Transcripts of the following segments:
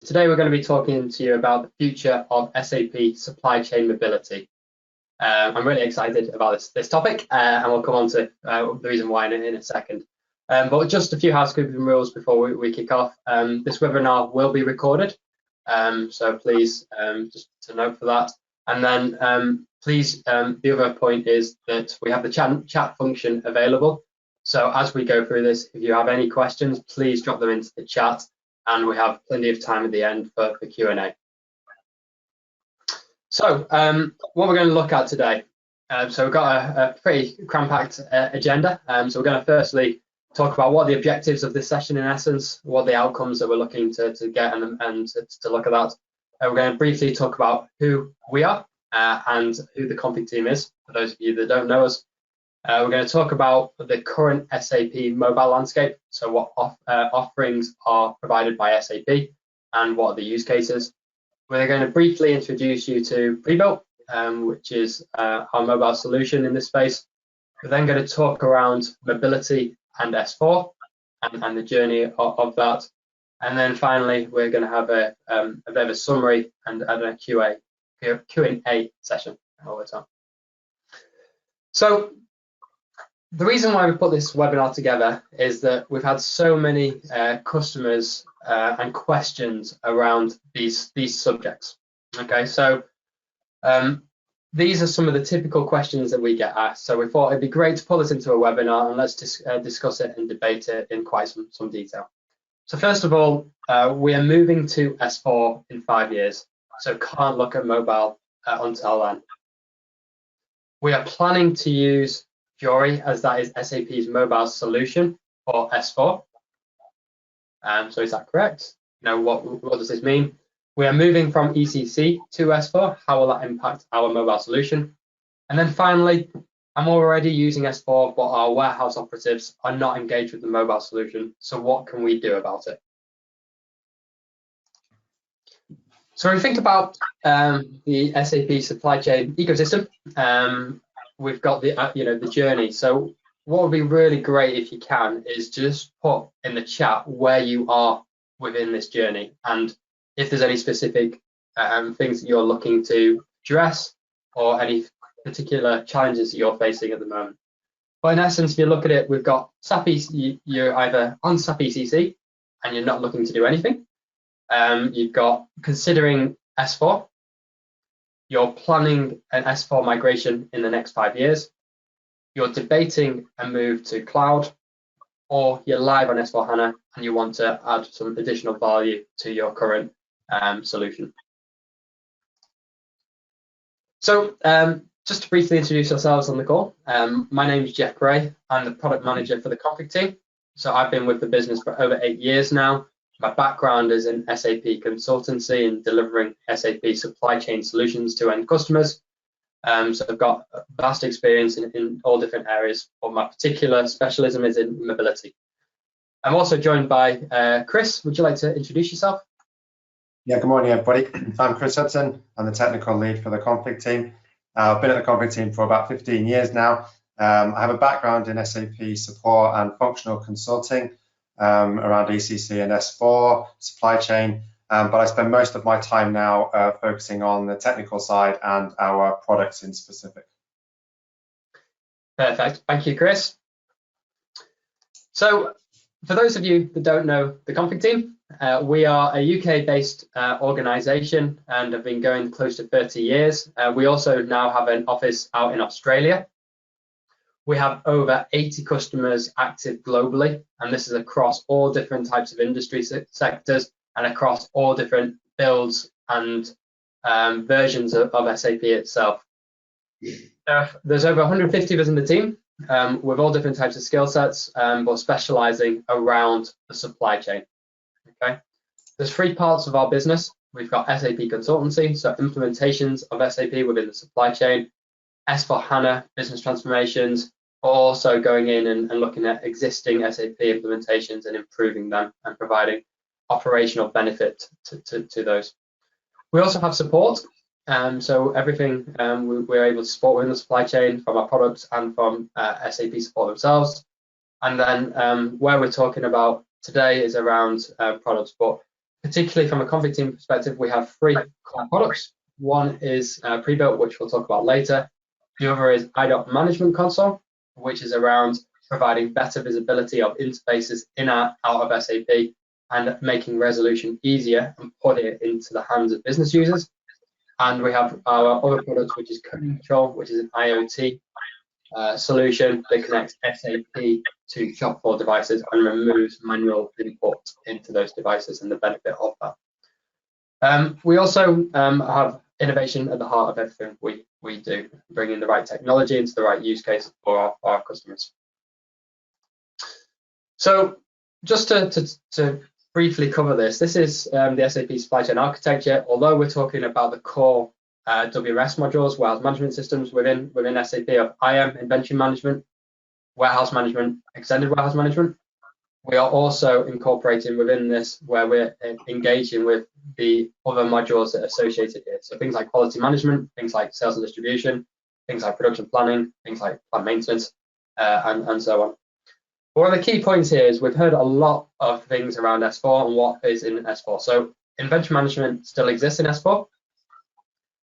Today we're going to be talking to you about the future of SAP supply chain mobility. I'm really excited about this topic, and we'll come on to the reason why in a second. But just a few housekeeping rules before we kick off. This webinar will be recorded, so please just to note for that. And then please, the other point is that we have the chat function available. So as we go through this, if you have any questions, please drop them into the chat, and we have plenty of time at the end for Q&A. So what we're going to look at today, so we've got a pretty cram-packed agenda. So we're going to firstly talk about what the objectives of this session in essence, what the outcomes that we're looking to get and to look at that. We're going to briefly talk about who we are and who the config team is, for those of you that don't know us. We're going to talk about the current SAP Mobile Landscape, so what offerings are provided by SAP and what are the use cases. We're going to briefly introduce you to Prebuilt, which is our mobile solution in this space. We're then going to talk around mobility and S4 and the journey of that. And then finally, we're going to have a bit of a summary and a Q&A session over time. So the reason why we put this webinar together is that we've had so many customers and questions around these subjects. Okay, so these are some of the typical questions that we get asked. So we thought it'd be great to pull this into a webinar and let's discuss it and debate it in quite some detail. So first of all, we are moving to S4 in 5 years, so can't look at mobile until then. We are planning to use Fiori, as that is SAP's mobile solution for S4. So is that correct? Now, what does this mean? We are moving from ECC to S4. How will that impact our mobile solution? And then finally, I'm already using S4, but our warehouse operatives are not engaged with the mobile solution. So what can we do about it? So when we think about the SAP supply chain ecosystem, we've got the journey. So what would be really great if you can is just put in the chat where you are within this journey and if there's any specific things that you're looking to address or any particular challenges that you're facing at the moment. But in essence, if you look at it, we've got SAP, you're either on SAP ECC and you're not looking to do anything. You've got considering S4. You're planning an S4 migration in the next 5 years. You're debating a move to cloud, or you're live on S4HANA and you want to add some additional value to your current solution. So just to briefly introduce ourselves on the call, my name is Jeff Gray. I'm the product manager for the config team. So I've been with the business for over 8 years now. My background is in SAP consultancy and delivering SAP supply chain solutions to end customers. So I've got vast experience in all different areas, but my particular specialism is in mobility. I'm also joined by Chris. Would you like to introduce yourself? Yeah, good morning, everybody. I'm Chris Hudson. I'm the technical lead for the config team. I've been at the config team for about 15 years now. I have a background in SAP support and functional consulting around ECC and S4, supply chain, but I spend most of my time now focusing on the technical side and our products in specific. Perfect, thank you, Chris. So for those of you that don't know the config team, we are a UK-based organisation and have been going close to 30 years. We also now have an office out in Australia. We have over 80 customers active globally, and this is across all different types of industry sectors and across all different builds and versions of SAP itself. There's over 150 of us in the team with all different types of skill sets, but specializing around the supply chain. Okay, there's 3 parts of our business. We've got SAP consultancy, so implementations of SAP within the supply chain, S4HANA business transformations, also going in and looking at existing SAP implementations and improving them and providing operational benefit to those. We also have support, so everything we're able to support within the supply chain from our products and from SAP support themselves. And then where we're talking about today is around products, but particularly from a config team perspective, we have 3 core products. One is pre-built, which we'll talk about later. The other is IDOC Management Console, which is around providing better visibility of interfaces in and out of SAP and making resolution easier and putting it into the hands of business users. And we have our other products, which is Code Control, which is an IoT solution that connects SAP to shop floor devices and removes manual input into those devices and the benefit of that. We also have innovation at the heart of everything we do, bringing the right technology into the right use case for our customers. So just to briefly cover this is the SAP Supply Chain Architecture. Although we're talking about the core WMS modules, warehouse management systems within SAP of IM, inventory management, warehouse management, extended warehouse management, we are also incorporating within this where we're engaging with the other modules that are associated here. So things like quality management, things like sales and distribution, things like production planning, things like plant maintenance, and so on. One of the key points here is we've heard a lot of things around S4 and what is in S4. So inventory management still exists in S4.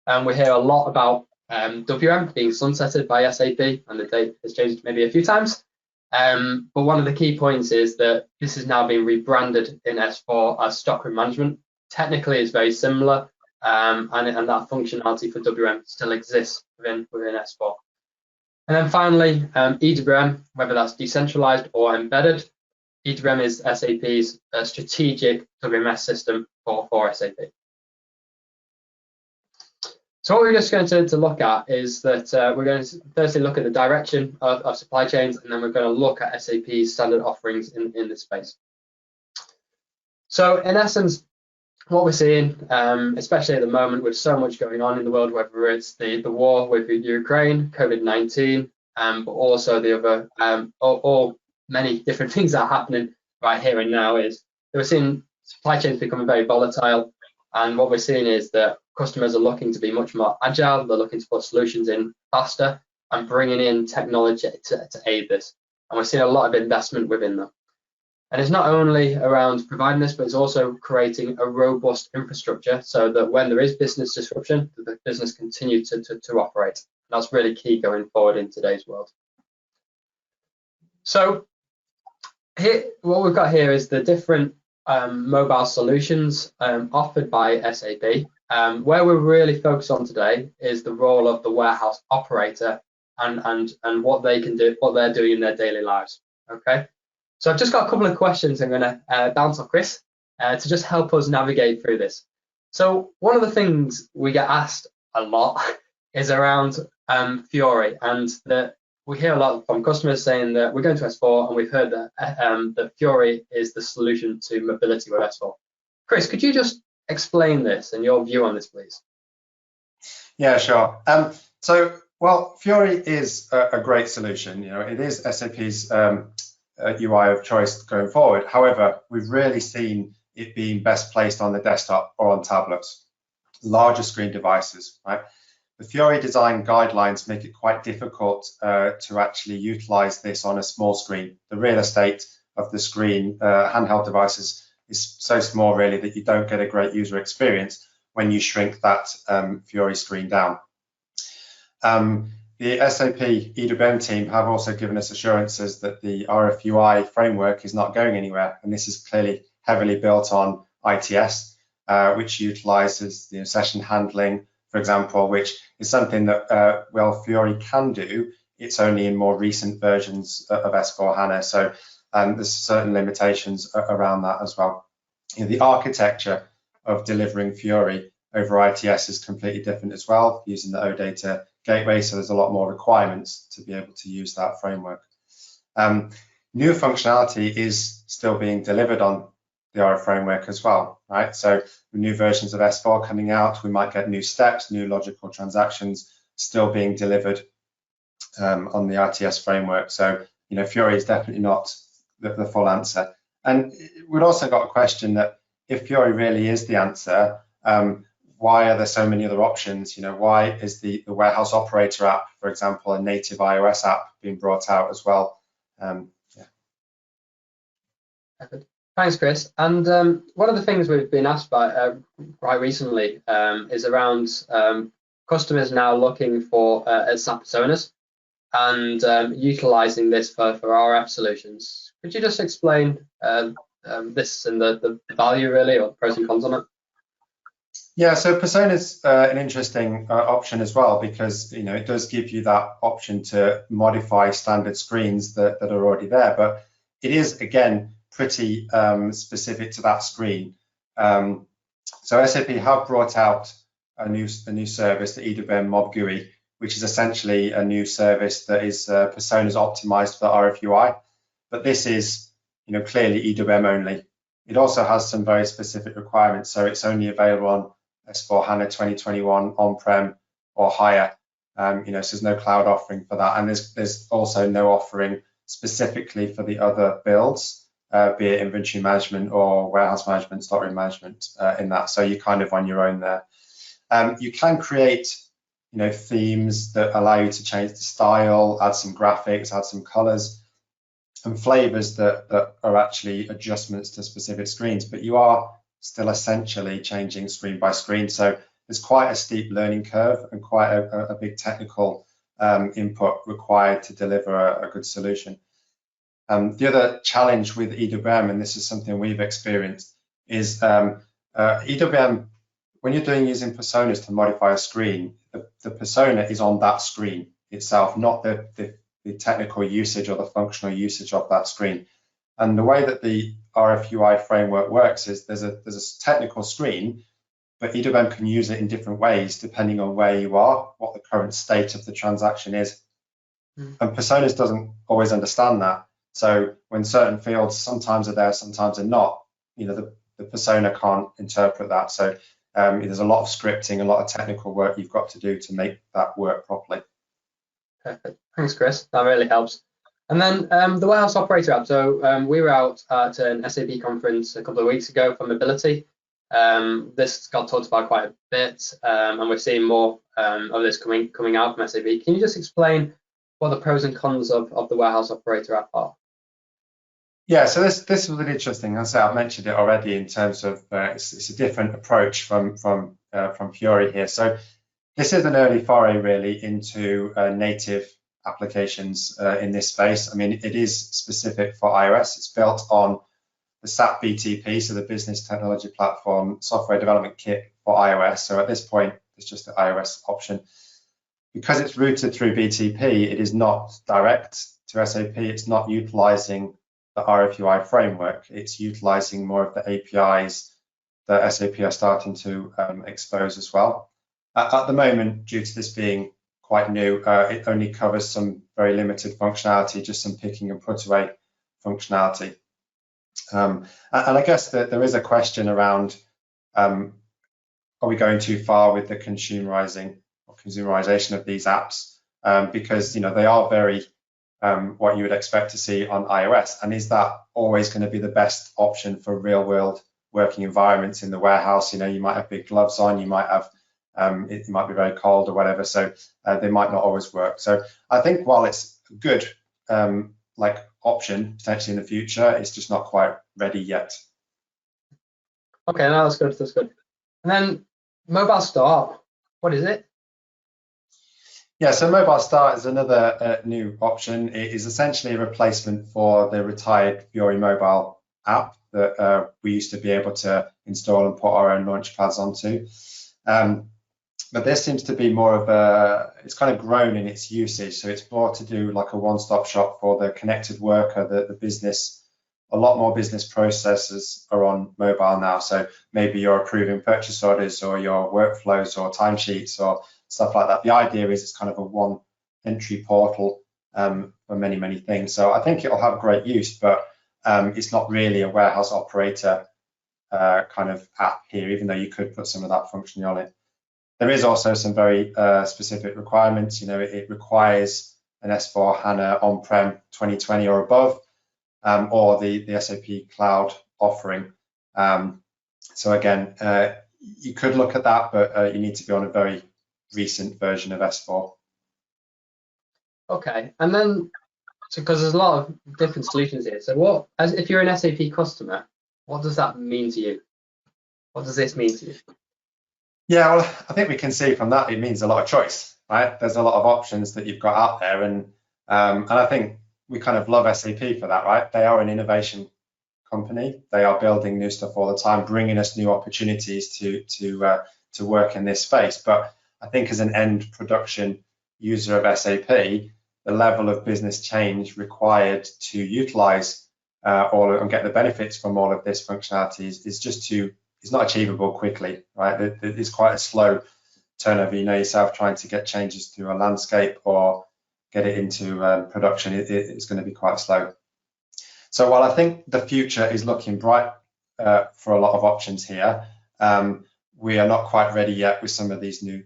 And we hear a lot about WM being sunsetted by SAP, and the date has changed maybe a few times. But one of the key points is that this is now being rebranded in S4 as stockroom management. Technically, it's very similar, and that functionality for WM still exists within S4. And then finally, EWM, whether that's decentralized or embedded, EWM is SAP's strategic WMS system for SAP. So what we're just going to look at is that we're going to firstly look at the direction of supply chains, and then we're going to look at SAP's standard offerings in this space. So in essence, what we're seeing, especially at the moment with so much going on in the world, whether it's the war with Ukraine, COVID-19, but also the other, or many different things that are happening right here and now, is that we're seeing supply chains becoming very volatile. And what we're seeing is that customers are looking to be much more agile. They're looking to put solutions in faster and bringing in technology to aid this. And we're seeing a lot of investment within them. And it's not only around providing this, but it's also creating a robust infrastructure so that when there is business disruption, the business continues to operate. And that's really key going forward in today's world. So here, what we've got here is the different mobile solutions offered by SAP. Where we're really focused on today is the role of the warehouse operator and what they can do, what they're doing in their daily lives. Okay. So I've just got a couple of questions I'm going to bounce off Chris to just help us navigate through this. So one of the things we get asked a lot is around Fiori, and that we hear a lot from customers saying that we're going to S4, and we've heard that that Fiori is the solution to mobility with S4. Chris, could you just explain this and your view on this, please? Yeah, sure. Well, Fiori is a great solution. You know, it is SAP's UI of choice going forward. However, we've really seen it being best placed on the desktop or on tablets, larger screen devices, right? The Fiori design guidelines make it quite difficult to actually utilize this on a small screen. The real estate of the screen, handheld devices, is so small really that you don't get a great user experience when you shrink that Fiori screen down. The SAP EWM team have also given us assurances that the RFUI framework is not going anywhere, and this is clearly heavily built on ITS, which utilizes the session handling, for example, which is something that, well, Fiori can do. It's only in more recent versions of S4HANA, so there's certain limitations around that as well. You know, the architecture of delivering Fiori over ITS is completely different as well, using the OData gateway, so there's a lot more requirements to be able to use that framework. New functionality is still being delivered on the RF framework as well, right? So with new versions of S4 coming out, we might get new steps, new logical transactions still being delivered on the RTS framework. So, you know, Fiori is definitely not the full answer. And we've also got a question that if Fiori really is the answer, why are there so many other options? You know, why is the warehouse operator app, for example, a native iOS app being brought out as well? Yeah. Thanks, Chris. And one of the things we've been asked by quite recently is around customers now looking for SAP personas and utilizing this for RF solutions. Could you just explain this and the value really, or pros and cons on it? Yeah, so Persona is an interesting option as well, because it does give you that option to modify standard screens that are already there, but it is again pretty specific to that screen. So SAP have brought out a new service, the EWM Mob GUI, which is essentially a new service that is personas optimized for RFUI, but this is clearly EWM only. It also has some very specific requirements, so it's only available on S/4HANA 2021 on-prem or higher. So there's no cloud offering for that, and there's also no offering specifically for the other builds, be it inventory management or warehouse management, stockroom management in that. So you're kind of on your own there. You can create themes that allow you to change the style, add some graphics, add some colors and flavors that are actually adjustments to specific screens, but you are still essentially changing screen by screen. So there's quite a steep learning curve and quite a big technical input required to deliver a good solution. The other challenge with EWM, and this is something we've experienced, is EWM, when you're using personas to modify a screen, the persona is on that screen itself, not the technical usage or the functional usage of that screen. And the way that the RFUI framework works is there's a technical screen, but EWM can use it in different ways depending on where you are, what the current state of the transaction is. And Personas doesn't always understand that. So when certain fields sometimes are there, sometimes are not, the persona can't interpret that. So there's a lot of scripting, a lot of technical work you've got to do to make that work properly. Perfect. Thanks, Chris. That really helps. And then the warehouse operator app. So we were out at an SAP conference a couple of weeks ago for mobility. This got talked about quite a bit, and we're seeing more of this coming out from SAP. Can you just explain what the pros and cons of the warehouse operator app are? Yeah, so this was really interesting. As I mentioned it already, in terms of it's a different approach from Fiori here. So this is an early foray really into native applications in this space. I mean, it is specific for iOS. It's built on the SAP BTP, so the Business Technology Platform Software Development Kit for iOS. So at this point, it's just the iOS option. Because it's routed through BTP, it is not direct to SAP. It's not utilizing the RFUI framework. It's utilizing more of the APIs that SAP are starting to expose as well. At the moment, due to this being quite new, it only covers some very limited functionality, just some picking and put away functionality. And I guess that there is a question around, are we going too far with the consumerization of these apps? Because they are very what you would expect to see on iOS, and is that always going to be the best option for real world working environments in the warehouse? You might have big gloves on, you might have it might be very cold or whatever, so they might not always work. So I think while it's a good option potentially in the future, it's just not quite ready yet. Okay, no, that's good. That's good. And then Mobile Start, what is it? Yeah, so Mobile Start is another new option. It is essentially a replacement for the retired Fiori mobile app that we used to be able to install and put our own launch pads onto. But this seems to be more of it's kind of grown in its usage. So it's more to do like a one-stop shop for the connected worker, the business. A lot more business processes are on mobile now. So maybe you're approving purchase orders or your workflows or timesheets or stuff like that. The idea is it's kind of a one entry portal for many, many things. So I think it'll have great use, but it's not really a warehouse operator kind of app here, even though you could put some of that function on it. There is also some very specific requirements. It requires an S/4HANA on-prem 2020 or above, or the SAP cloud offering. So again, you could look at that, but you need to be on a very recent version of S4. Okay, and then because there's a lot of different solutions here. So if you're an SAP customer, What does that mean to you? What does this mean to you? Yeah, well, I think we can see from that it means a lot of choice, right? There's a lot of options that you've got out there, and I think we kind of love SAP for that, right? They are an innovation company. They are building new stuff all the time, bringing us new opportunities to work in this space. But I think as an end production user of SAP, the level of business change required to utilize and get the benefits from all of this functionality is not achievable quickly, right? It's quite a slow turnover. You know yourself, trying to get changes through a landscape or get it into production, it's going to be quite slow. So while I think the future is looking bright for a lot of options here, we are not quite ready yet with some of these new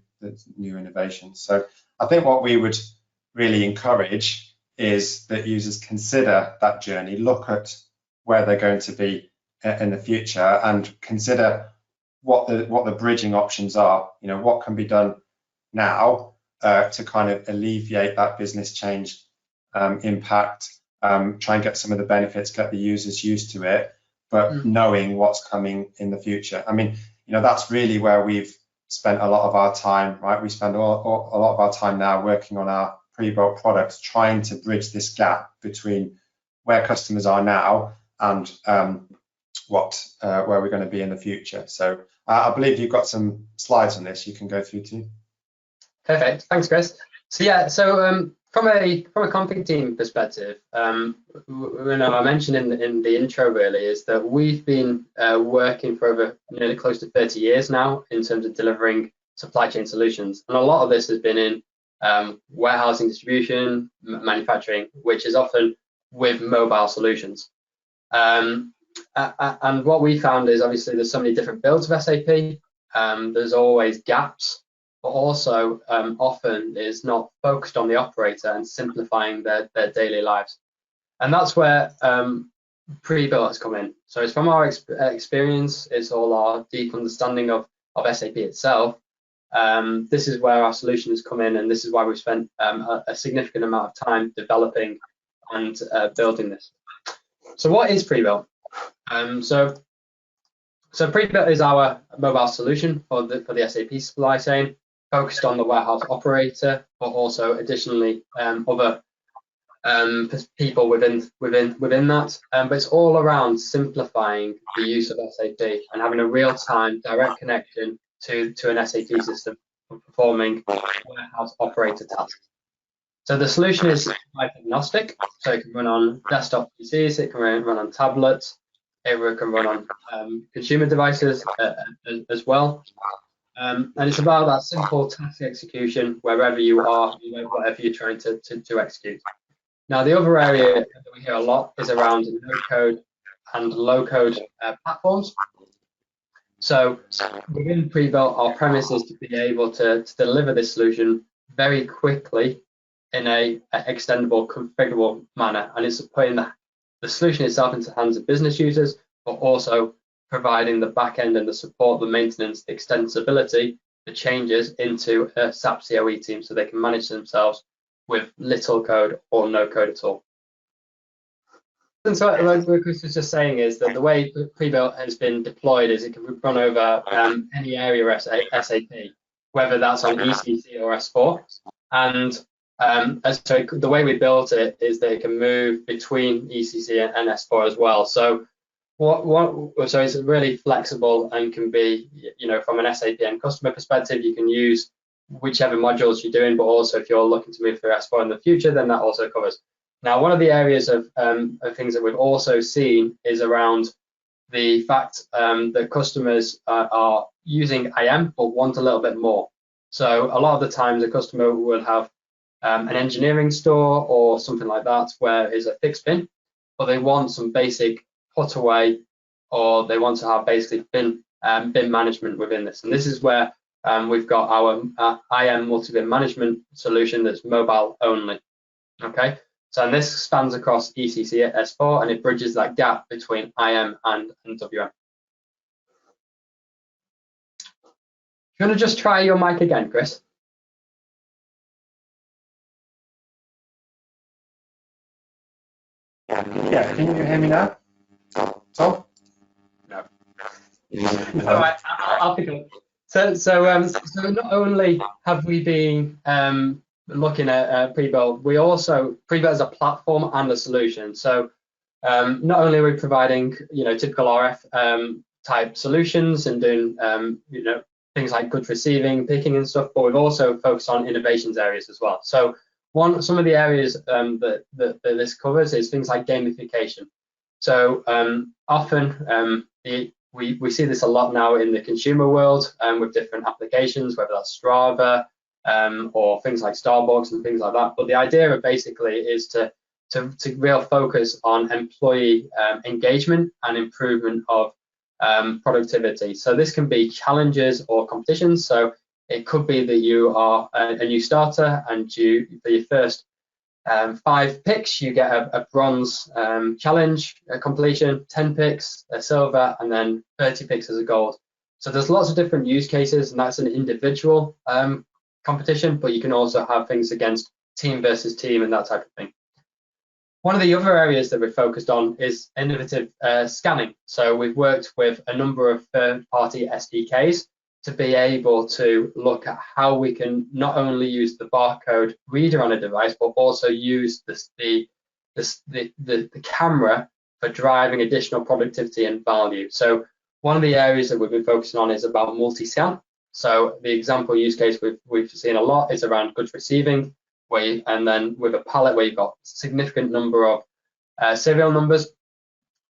innovations. So I think what we would really encourage is that users consider that journey, look at where they're going to be in the future, and consider what the bridging options are. You know, what can be done now to kind of alleviate that business change impact, try and get some of the benefits, get the users used to it, but knowing what's coming in the future. I mean, you know, that's really where we've spent a lot of our time, right? We spend a lot of our time now working on our pre-built products, trying to bridge this gap between where customers are now and where we're going to be in the future. So I believe you've got some slides on this you can go through too. Perfect, thanks, Chris. So yeah, so from a config team perspective, I mentioned in the intro really is that we've been working for over nearly close to 30 years now in terms of delivering supply chain solutions, and a lot of this has been in warehousing, distribution, manufacturing, which is often with mobile solutions. And what we found is obviously there's so many different builds of SAP. There's always gaps, but also often is not focused on the operator and simplifying their daily lives. And that's where pre-built has come in. So it's from our experience, it's all our deep understanding of SAP itself. This is where our solution has come in, and this is why we've spent a significant amount of time developing and building this. So what is pre-built? So pre-built is our mobile solution for the SAP supply chain, focused on the warehouse operator, but also additionally other people within that. But it's all around simplifying the use of SAP and having a real-time direct connection to an SAP system for performing warehouse operator tasks. So the solution is type agnostic, so it can run on desktop PCs, it can run on tablets, it can run on consumer devices as well. And it's about that simple task execution wherever you are, whatever you're trying to execute. Now, the other area that we hear a lot is around no-code and low-code platforms. So within pre-built, our premise is to be able to deliver this solution very quickly in a extendable, configurable manner, and it's putting the solution itself into the hands of business users, but also providing the back end and the support, the maintenance, the extensibility, the changes into a SAP COE team so they can manage themselves with little code or no code at all. And so what Chris was just saying is that the way pre-built has been deployed is it can run over any area of SAP, whether that's on ECC or S4. And so the way we built it is that it can move between ECC and S4 as well. So so it's really flexible and can be, from an SAP and customer perspective, you can use whichever modules you're doing, but also if you're looking to move through S4 in the future, then that also covers. Now, one of the areas of things that we've also seen is around the fact that customers are using IM but want a little bit more. So a lot of the times a customer will have an engineering store or something like that where it's a fixed bin, but they want some basic put away, or they want to have basically bin management within this. And this is where we've got our IM multi-bin management solution that's mobile only. Okay, so and this spans across ECC at S4, and it bridges that gap between IM and WM. You want to just try your mic again, Chris? Yeah, can you hear me now, Tom? All right, I'll pick up. So not only have we been looking at pre-built, we also pre-built as a platform and a solution. So not only are we providing typical RF type solutions and doing things like goods receiving, picking and stuff, but we've also focused on innovations areas as well. So some of the areas that this covers is things like gamification. So often we see this a lot now in the consumer world with different applications, whether that's Strava or things like Starbucks and things like that. But the idea of basically is to real focus on employee engagement and improvement of productivity. So this can be challenges or competitions. So it could be that you are a new starter and for your first 5 picks, you get a bronze challenge completion, 10 picks, a silver, and then 30 picks as a gold. So there's lots of different use cases, and that's an individual competition, but you can also have things against team versus team and that type of thing. One of the other areas that we're focused on is innovative scanning. So we've worked with a number of third-party SDKs to be able to look at how we can not only use the barcode reader on a device, but also use the camera for driving additional productivity and value. So one of the areas that we've been focusing on is about multi-scan. So the example use case we've seen a lot is around goods receiving, and then with a pallet where you've got significant number of serial numbers,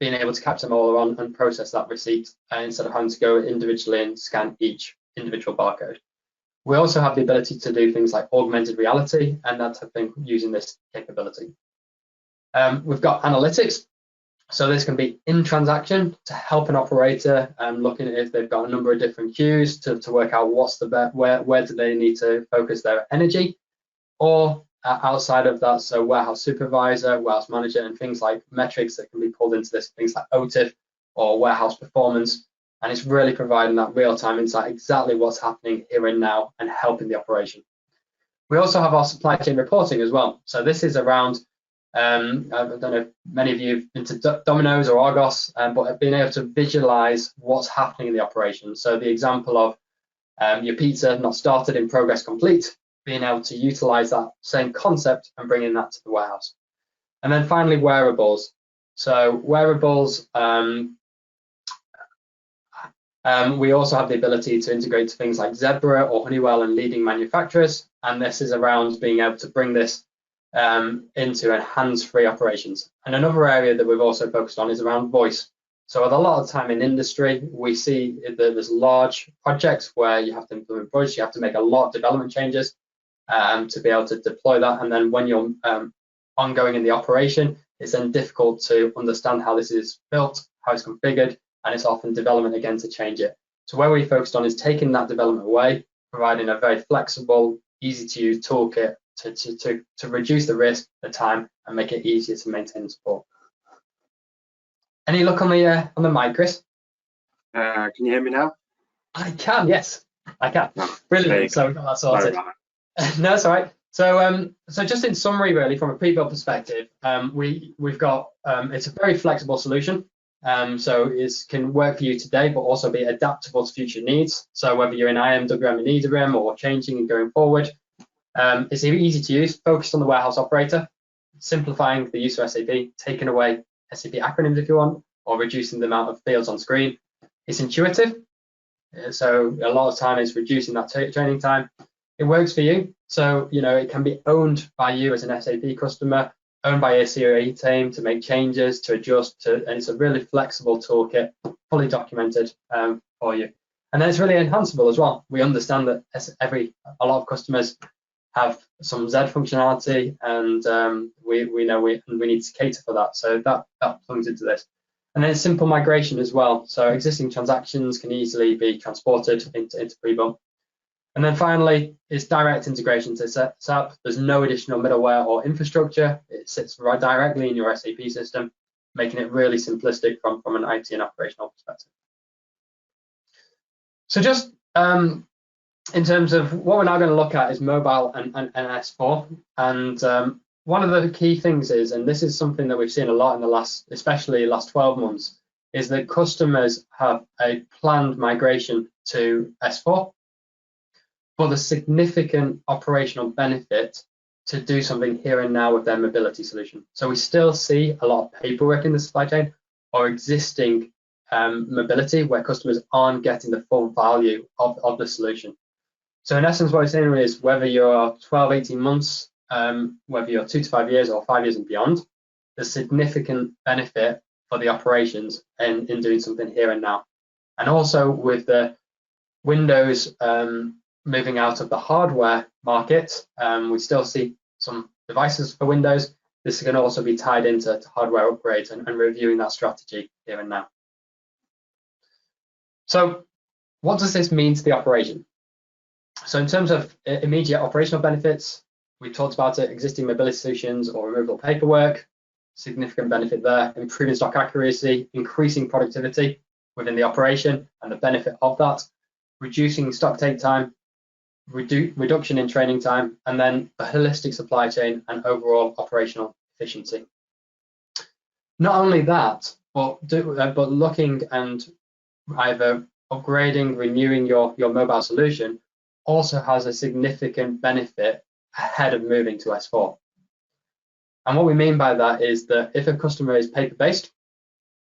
being able to capture them all on and process that receipt instead of having to go individually and scan each individual barcode. We also have the ability to do things like augmented reality and that type of thing using this capability. We've got analytics. So this can be in transaction to help an operator looking at if they've got a number of different queues to work out what's the where do they need to focus their energy, or outside of that, so warehouse supervisor, warehouse manager, and things like metrics that can be pulled into this, things like OTIF or warehouse performance, and it's really providing that real-time insight, exactly what's happening here and now, and helping the operation. We also have our supply chain reporting as well. So this is around, I don't know if many of you have been to Domino's or Argos, but being able to visualize what's happening in the operation. So the example of your pizza not started, in progress, complete, being able to utilize that same concept and bringing that to the warehouse. And then finally, wearables. So wearables, we also have the ability to integrate to things like Zebra or Honeywell and leading manufacturers. And this is around being able to bring this into hands-free operations. And another area that we've also focused on is around voice. So with a lot of time in industry, we see that there's large projects where you have to implement voice, you have to make a lot of development changes to be able to deploy that. And then when you're ongoing in the operation, it's then difficult to understand how this is built, how it's configured, and it's often development again to change it. So where we focused on is taking that development away, providing a very flexible, easy to use toolkit to reduce the risk, the time, and make it easier to maintain and support. Any look on the mic, Chris? Can you hear me now? I can, yes, I can. No, brilliant. So we got that sorted. No, that's all right. So just in summary, really, from a pre-built perspective, we've got it's a very flexible solution. So it can work for you today, but also be adaptable to future needs. So whether you're in IM, WM, and EWM, or changing and going forward, it's easy to use, focused on the warehouse operator, simplifying the use of SAP, taking away SAP acronyms if you want, or reducing the amount of fields on screen. It's intuitive, so a lot of time is reducing that training time. It works for you, so it can be owned by you as an SAP customer, owned by a COE team to make changes, to adjust, and it's a really flexible toolkit, fully documented for you. And then it's really enhanceable as well. We understand that a lot of customers have some Z functionality, and we know we need to cater for that. So that plugs into this. And then simple migration as well. So existing transactions can easily be transported into pre-built. And then finally, it's direct integration to SAP. There's no additional middleware or infrastructure. It sits right directly in your SAP system, making it really simplistic from an IT and operational perspective. So just in terms of what we're now going to look at is mobile and S4. And one of the key things is, and this is something that we've seen a lot in especially last 12 months, is that customers have a planned migration to S4, but the significant operational benefit to do something here and now with their mobility solution. So we still see a lot of paperwork in the supply chain or existing mobility where customers aren't getting the full value of the solution. So in essence, what I'm saying is whether you're 12, 18 months, whether you're 2 to 5 years or 5 years and beyond, there's significant benefit for the operations in doing something here and now. And also with the Windows moving out of the hardware market, we still see some devices for Windows. This can also be tied into hardware upgrades and reviewing that strategy here and now. So what does this mean to the operation? So in terms of immediate operational benefits, we talked about it, existing mobility solutions or removal paperwork, significant benefit there, improving stock accuracy, increasing productivity within the operation and the benefit of that, reducing stock take time, reduction in training time, and then the holistic supply chain and overall operational efficiency. Not only that, but looking and either upgrading, renewing your mobile solution also has a significant benefit ahead of moving to S4. And what we mean by that is that if a customer is paper-based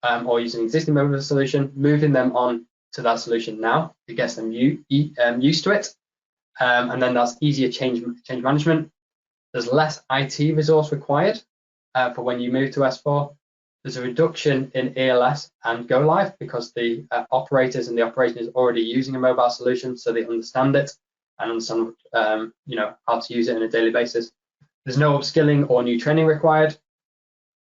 or using an existing mobile solution, moving them on to that solution now, it gets them used to it. And then that's easier change management. There's less IT resource required for when you move to S4. There's a reduction in ELS and go live because the operators and the operation is already using a mobile solution, so they understand it and understand how to use it on a daily basis. There's no upskilling or new training required.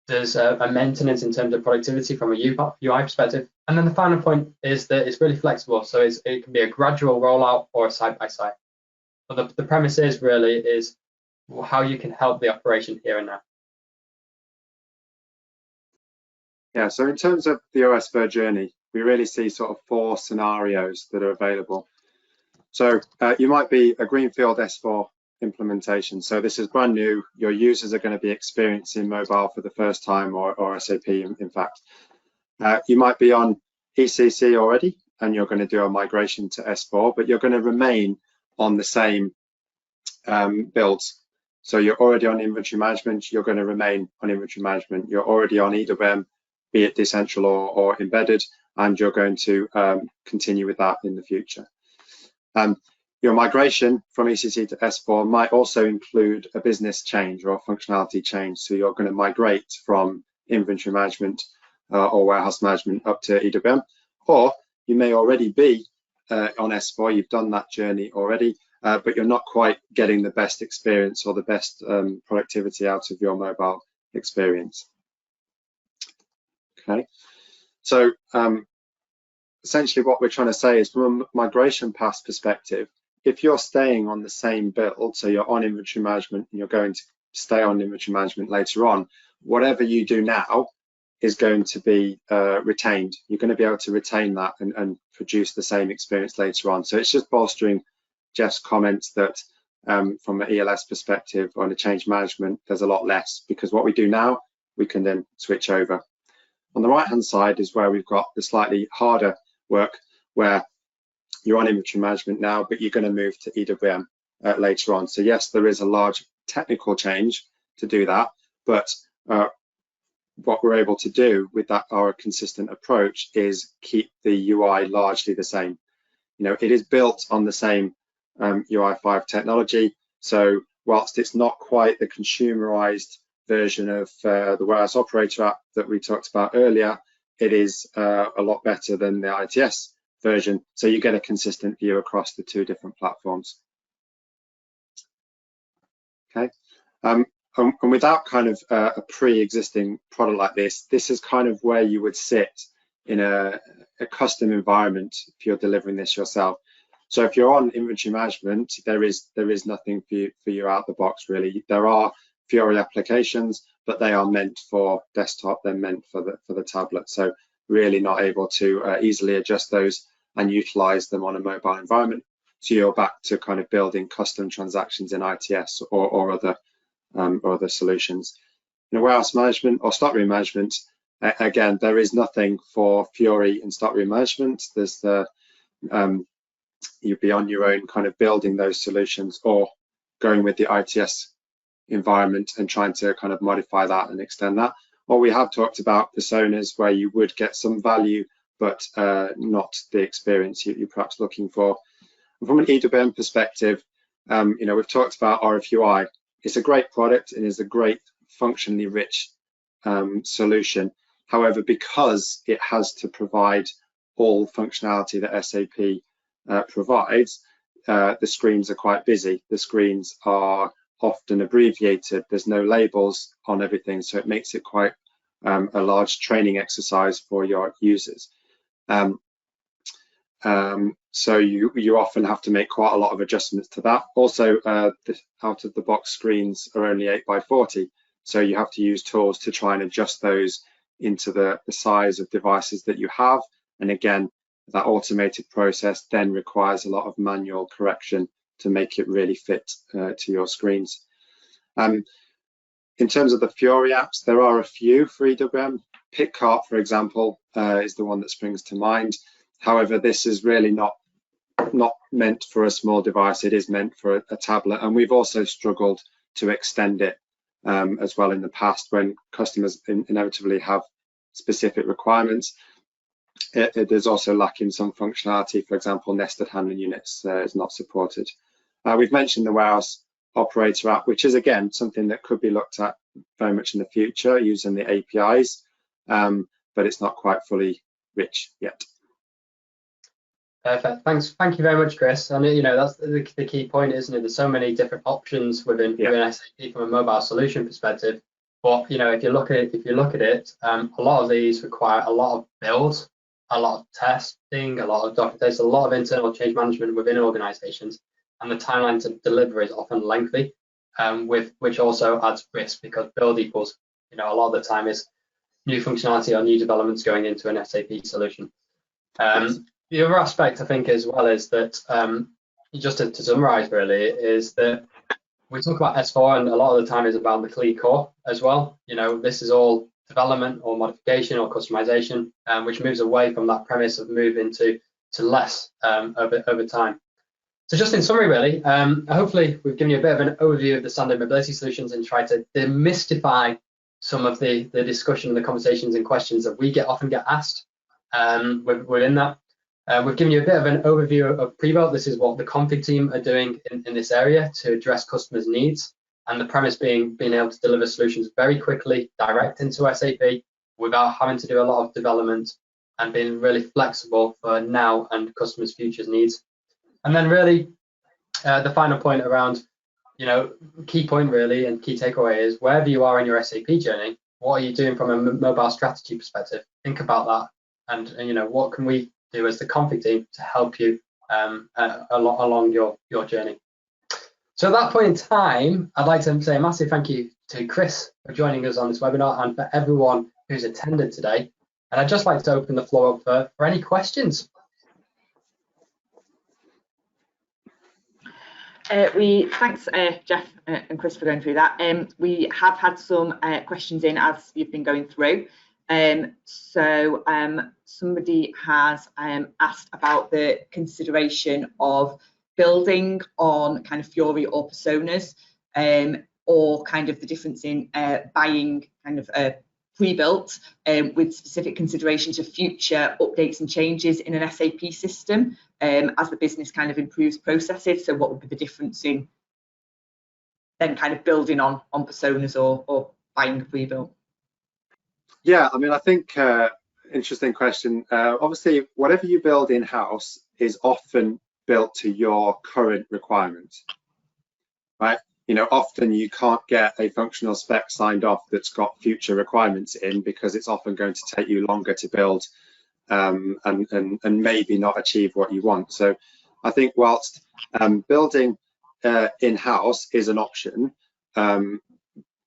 There's a maintenance in terms of productivity from a UI perspective. And then the final point is that it's really flexible, so it can be a gradual rollout or a side-by-side. But the premise is really is how you can help the operation here and now. Yeah, so in terms of the OS4 journey, we really see sort of 4 scenarios that are available. So you might be a Greenfield S4 implementation. So this is brand new. Your users are going to be experiencing mobile for the first time, or SAP in fact. You might be on ECC already, and you're going to do a migration to S4, but you're going to remain on the same builds. So you're already on inventory management, you're going to remain on inventory management. You're already on EWM, be it decentral or embedded, and you're going to continue with that in the future. Your migration from ECC to S4 might also include a business change or a functionality change. So you're going to migrate from inventory management or warehouse management up to EWM, or you may already be on S4, you've done that journey already, but you're not quite getting the best experience or the best productivity out of your mobile experience. Okay, so essentially what we're trying to say is from a migration path perspective, if you're staying on the same build, so you're on inventory management and you're going to stay on inventory management later on, whatever you do now is going to be retained. You're going to be able to retain that and produce the same experience later on. So it's just bolstering Jeff's comments that from an ELS perspective on the change management, there's a lot less, because what we do now, we can then switch over. On the right hand side is where we've got the slightly harder work, where you're on inventory management now, but you're going to move to EWM later on. So yes, there is a large technical change to do that, but what we're able to do with that, our consistent approach, is keep the UI largely the same. You know, it is built on the same UI5 technology. So whilst it's not quite the consumerized version of the warehouse operator app that we talked about earlier, it is a lot better than the ITS version. So you get a consistent view across the 2 different platforms. Okay. And without kind of a pre-existing product like this is kind of where you would sit in a custom environment if you're delivering this yourself. So if you're on inventory management, there is nothing for you out the box really. There are Fiori applications, but they are meant for desktop. They're meant for the tablet. So really not able to easily adjust those and utilize them on a mobile environment. So you're back to kind of building custom transactions in ITS or other solutions. In warehouse management or stockroom management, Again, there is nothing for Fiori in stockroom management. There's the you'd be on your own kind of building those solutions or going with the ITS environment and trying to kind of modify that and extend that. Or we have talked about personas where you would get some value, but not the experience you're perhaps looking for. And from an EWM perspective, we've talked about RFUI. It's a great product and is a great functionally rich solution. However, because it has to provide all functionality that SAP provides, the screens are quite busy. The screens are often abbreviated. There's no labels on everything, so it makes it quite a large training exercise for your users. So you often have to make quite a lot of adjustments to that. Also, the out-of-the-box screens are only 8x40, so you have to use tools to try and adjust those into the size of devices that you have. And again, that automated process then requires a lot of manual correction to make it really fit to your screens. In terms of the Fiori apps, there are a few for EWM. PickCart, for example, is the one that springs to mind. However, this is really not meant for a small device. It is meant for a tablet, and we've also struggled to extend it as well in the past when customers inevitably have specific requirements. There's also lacking some functionality. For example, nested handling units is not supported. We've mentioned the warehouse operator app, which is again something that could be looked at very much in the future using the APIs, but it's not quite fully rich yet. Perfect. Thank you very much, Chris. And that's the key point, isn't it? There's so many different options within SAP from a mobile solution perspective. But if you look at it, a lot of these require a lot of build, a lot of testing, a lot of documentation, a lot of internal change management within organizations, and the timeline to deliver is often lengthy, which also adds risk because build equals, a lot of the time is new functionality or new developments going into an SAP solution. The other aspect I think as well is that, just to summarize really, is that we talk about S4 and a lot of the time is about the CLI core as well. This is all development or modification or customization, which moves away from that premise of moving to less over time. So just in summary really, hopefully we've given you a bit of an overview of the standard mobility solutions and tried to demystify some of the discussion and the conversations and questions that we often get asked within that. We've given you a bit of an overview of pre-built. This is what the config team are doing in this area to address customers' needs, and the premise being able to deliver solutions very quickly, direct into SAP without having to do a lot of development and being really flexible for now and customers' futures needs. And then really the final point around, key point really and key takeaway is wherever you are in your SAP journey, what are you doing from a mobile strategy perspective? Think about that, and what can we do as the config team to help you along your journey. So at that point in time, I'd like to say a massive thank you to Chris for joining us on this webinar and for everyone who's attended today. And I'd just like to open the floor up for any questions. Thanks, Jeff and Chris, for going through that. We have had some questions in as you've been going through. Somebody has asked about the consideration of building on kind of Fiori or personas, or kind of the difference in buying kind of pre-built with specific consideration to future updates and changes in an SAP system as the business kind of improves processes. So what would be the difference in then kind of building on personas or buying a pre-built? Yeah, I mean, I think interesting question. Obviously, whatever you build in-house is often built to your current requirements, right? Often you can't get a functional spec signed off that's got future requirements in because it's often going to take you longer to build and maybe not achieve what you want. So I think whilst building in-house is an option,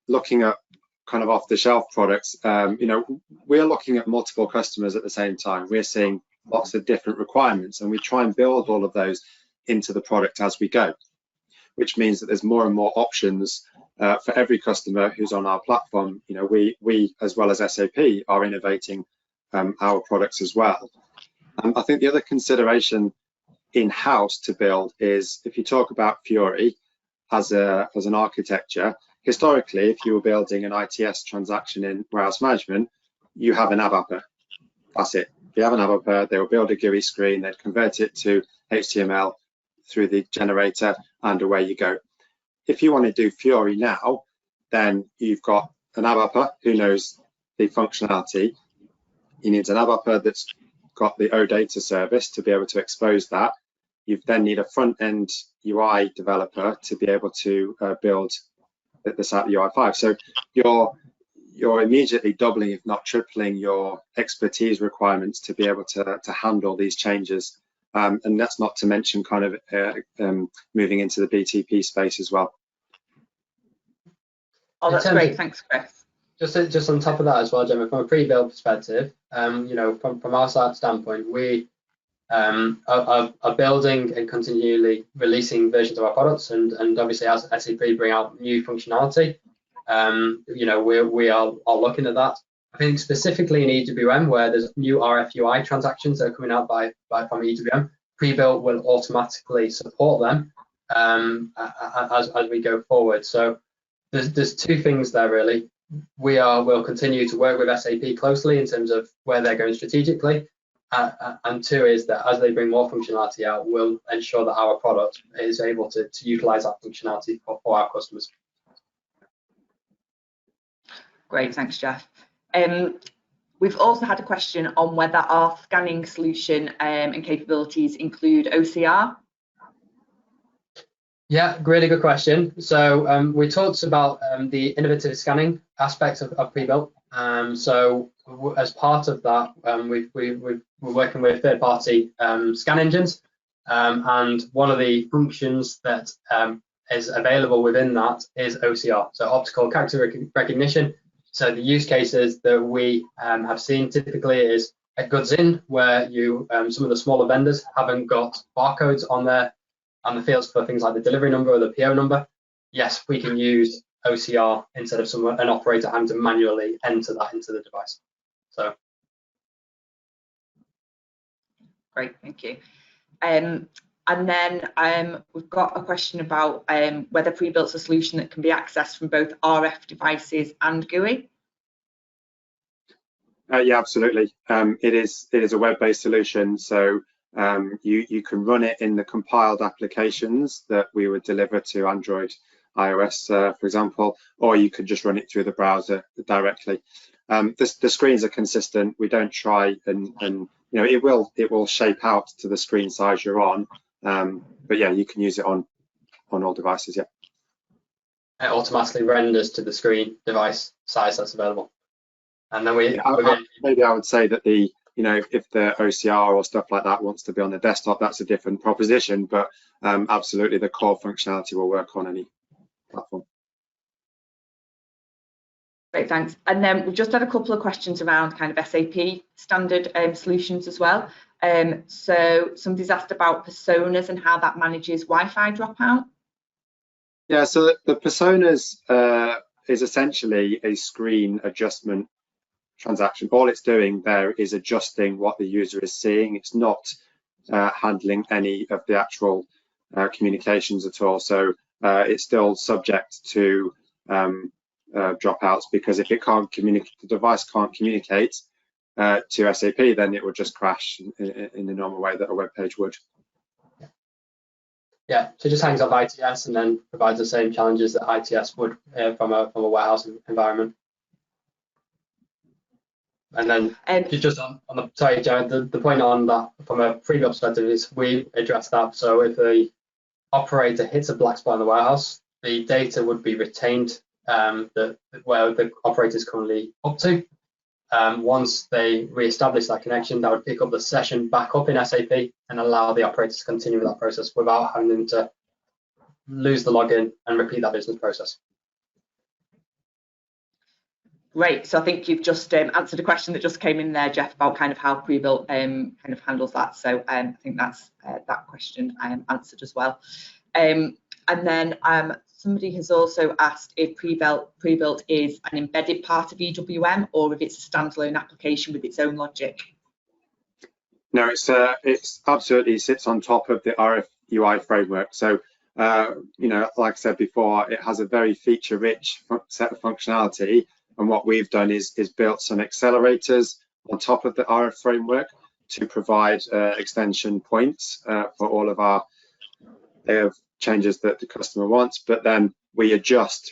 looking at kind of off-the-shelf products, we're looking at multiple customers at the same time. We're seeing lots of different requirements, and we try and build all of those into the product as we go, which means that there's more and more options for every customer who's on our platform, you know, we as well as SAP are innovating our products as well. I think the other consideration in-house to build is, if you talk about Fiori as an architecture, historically, if you were building an ITS transaction in warehouse management, you have an ABAPer. That's it. If you have an ABAPer, they will build a GUI screen, they'd convert it to HTML through the generator, and away you go. If you want to do Fiori now, then you've got an ABAPer who knows the functionality. You need an ABAPer that's got the OData service to be able to expose that. You then need a front-end UI developer to be able to build the SAP UI5. So you're immediately doubling, if not tripling, your expertise requirements to be able to handle these changes. And that's not to mention kind of moving into the BTP space as well. Oh, that's great. Thanks, Chris. Just on top of that as well, Gemma, from a pre-build perspective, you know, from our standpoint, we are building and continually releasing versions of our products, and obviously as SAP bring out new functionality, you know, we are looking at that. I think specifically in EWM, where there's new RFUI transactions that are coming out from EWM, pre-built will automatically support them as we go forward. So there's two things there really. We'll continue to work with SAP closely in terms of where they're going strategically, and two is that as they bring more functionality out, we'll ensure that our product is able to utilize that functionality for our customers. Great, thanks, Jeff. We've also had a question on whether our scanning solution and capabilities include OCR. Yeah, really good question. So we talked about the innovative scanning aspects of pre-built. So as part of that, we're working with third-party scan engines, and one of the functions that is available within that is OCR, so optical character recognition. So the use cases that we have seen typically is at goods in, where some of the smaller vendors haven't got barcodes on the fields for things like the delivery number or the PO number. Yes, we can use OCR instead of an operator having to manually enter that into the device. So great, thank you. And then we've got a question about whether pre-built's a solution that can be accessed from both RF devices and GUI. Yeah, absolutely. It is a web-based solution, so you can run it in the compiled applications that we would deliver to Android, iOS, for example, or you could just run it through the browser directly. The screens are consistent. We don't try and you know, it will shape out to the screen size you're on, but yeah, you can use it on all devices. Yeah. It automatically renders to the screen device size that's available, and then maybe I would say that you know, if the OCR or stuff like that wants to be on the desktop, that's a different proposition, but absolutely the core functionality will work on any platform. Great, thanks. And then we've just had a couple of questions around kind of SAP standard solutions as well. So somebody's asked about personas and how that manages Wi-Fi dropout. Yeah, so the personas is essentially a screen adjustment transaction. All it's doing there is adjusting what the user is seeing. It's not handling any of the actual communications at all. So it's still subject to dropouts, because if it can't communicate, the device can't communicate to SAP, then it would just crash in the normal way that a web page would. Yeah, so it just hangs off ITS and then provides the same challenges that ITS would from a warehouse environment. And then just on the, sorry, Jared, the point on that from a pre-built perspective is we address that. So if the operator hits a black spot in the warehouse, the data would be retained where the operator is currently up to. Once they re-establish that connection, that would pick up the session back up in SAP and allow the operator to continue with that process without having them to lose the login and repeat that business process. Great, so I think you've just answered a question that just came in there, Jeff, about kind of how pre-built kind of handles that. So I think that's that question answered as well. And then Somebody has also asked if pre-built is an embedded part of EWM or if it's a standalone application with its own logic. No, it's absolutely sits on top of the RF UI framework. So, you know, like I said before, it has a very feature-rich set of functionality. And what we've done is built some accelerators on top of the RF framework to provide extension points for all of our changes that the customer wants. But then we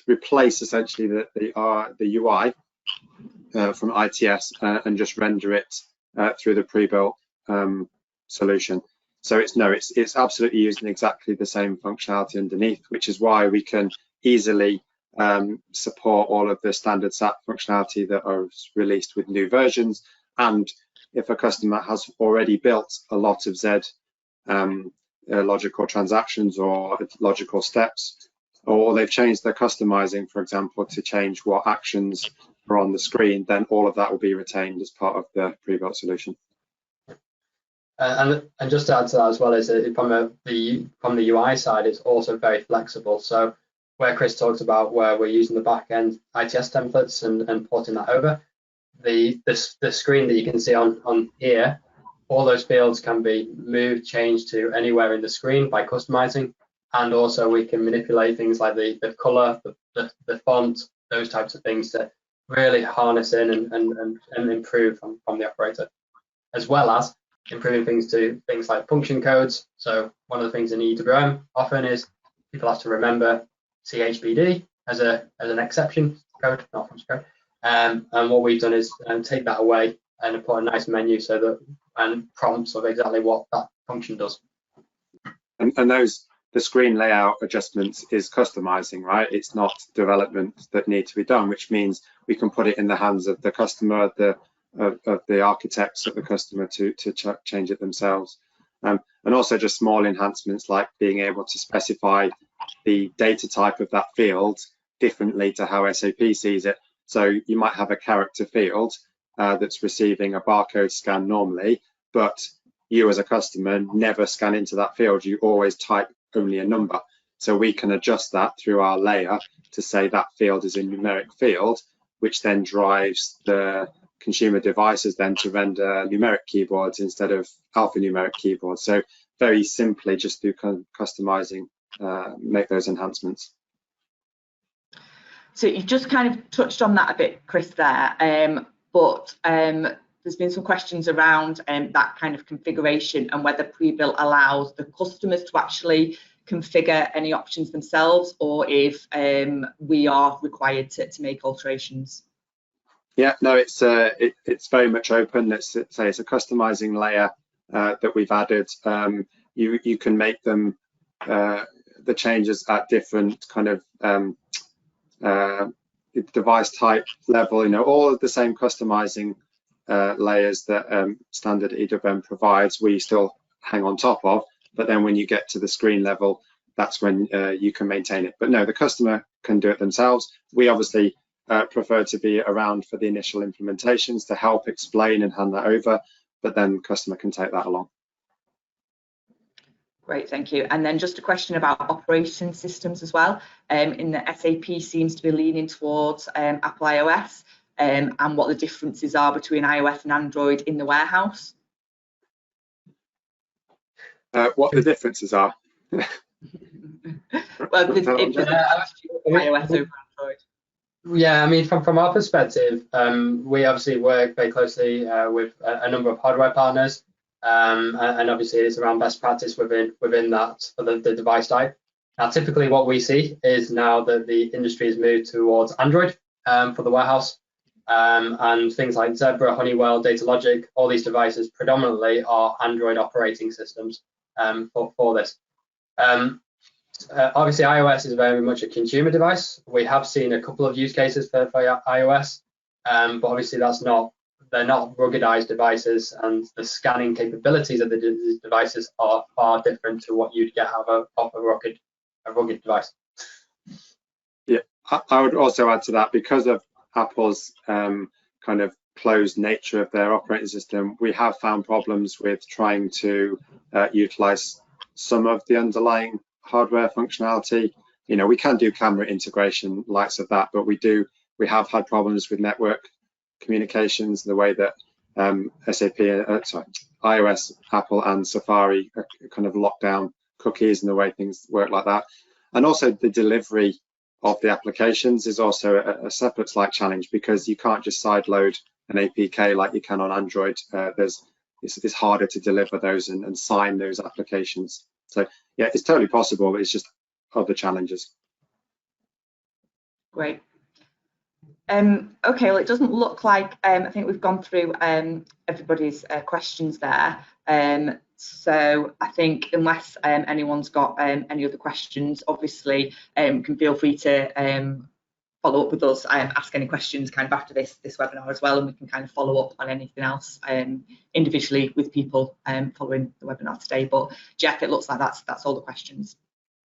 replace essentially the UI from ITS and just render it through the pre-built solution. So it's absolutely using exactly the same functionality underneath, which is why we can easily support all of the standard SAP functionality that are released with new versions. And if a customer has already built a lot of Z logical transactions or logical steps, or they've changed their customizing, for example, to change what actions are on the screen, then all of that will be retained as part of the pre-built solution. And just to add to that as well, is that from the UI side, it's also very flexible. So where Chris talks about where we're using the back-end ITS templates and porting that over, the screen that you can see on here, all those fields can be moved, changed to anywhere in the screen by customizing, and also we can manipulate things like the color, the font, those types of things to really harness in and improve from the operator, as well as improving things like function codes. So one of the things in EWM often is people have to remember CHBD as an exception code, not function code. And what we've done is take that away and put a nice menu so that and prompts of exactly what that function does. And the screen layout adjustments is customizing, right? It's not development that need to be done, which means we can put it in the hands of the customer, of the architects of the customer to change it themselves. And also just small enhancements like being able to specify the data type of that field differently to how SAP sees it. So you might have a character field that's receiving a barcode scan normally, but you as a customer never scan into that field. You always type only a number. So we can adjust that through our layer to say that field is a numeric field, which then drives the consumer devices then to render numeric keyboards instead of alphanumeric keyboards. So very simply, just through customizing, make those enhancements. So you've just kind of touched on that a bit, Chris, there, but there's been some questions around that kind of configuration and whether pre-built allows the customers to actually configure any options themselves, or if we are required to make alterations. Yeah, no, it's very much open. Let's say it's a customizing layer that we've added. You can make them the changes at different kind of device type level. You know, all of the same customizing layers that standard EWM provides, we still hang on top of. But then when you get to the screen level, that's when you can maintain it. But no, the customer can do it themselves. We obviously prefer to be around for the initial implementations to help explain and hand that over, but then the customer can take that along. Great, thank you. And then just a question about operating systems as well. In the SAP seems to be leaning towards Apple iOS, and what the differences are between iOS and Android in the warehouse. What the differences are? Well, iOS over Android. Yeah, I mean, from our perspective, we obviously work very closely with a number of hardware partners, and obviously it's around best practice within that for the device type. Now, typically what we see is now that the industry has moved towards Android for the warehouse, and things like Zebra, Honeywell, DataLogic, all these devices predominantly are Android operating systems for this. Obviously, iOS is very much a consumer device. We have seen a couple of use cases for iOS, but obviously they're not ruggedized devices, and the scanning capabilities of the devices are far different to what you'd get out of a rugged device. Yeah, I would also add to that, because of Apple's kind of closed nature of their operating system, we have found problems with trying to utilize some of the underlying hardware functionality You know, we can do camera integration, likes of that, but we have had problems with network communications, the way that iOS, Apple, and Safari are kind of locked down cookies and the way things work like that. And also the delivery of the applications is also a separate slight challenge, because you can't just sideload an APK like you can on Android. It's harder to deliver those and sign those applications. So yeah, it's totally possible, but it's just other challenges. Great. Okay, well, it doesn't look like, I think we've gone through everybody's questions there. So I think unless anyone's got any other questions, obviously can feel free to follow up with us and ask any questions kind of after this webinar as well, and we can kind of follow up on anything else individually with people following the webinar today. But Jeff, it looks like that's all the questions.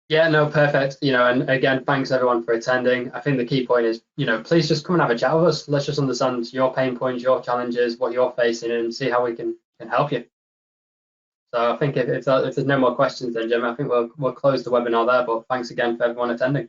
Yeah, no, perfect. You know, and again, thanks everyone for attending. I think the key point is, you know, please just come and have a chat with us. Let's just understand your pain points, your challenges, what you're facing, and see how we can help you. So I think if there's no more questions then, Jim, I think we'll close the webinar there. But thanks again for everyone attending.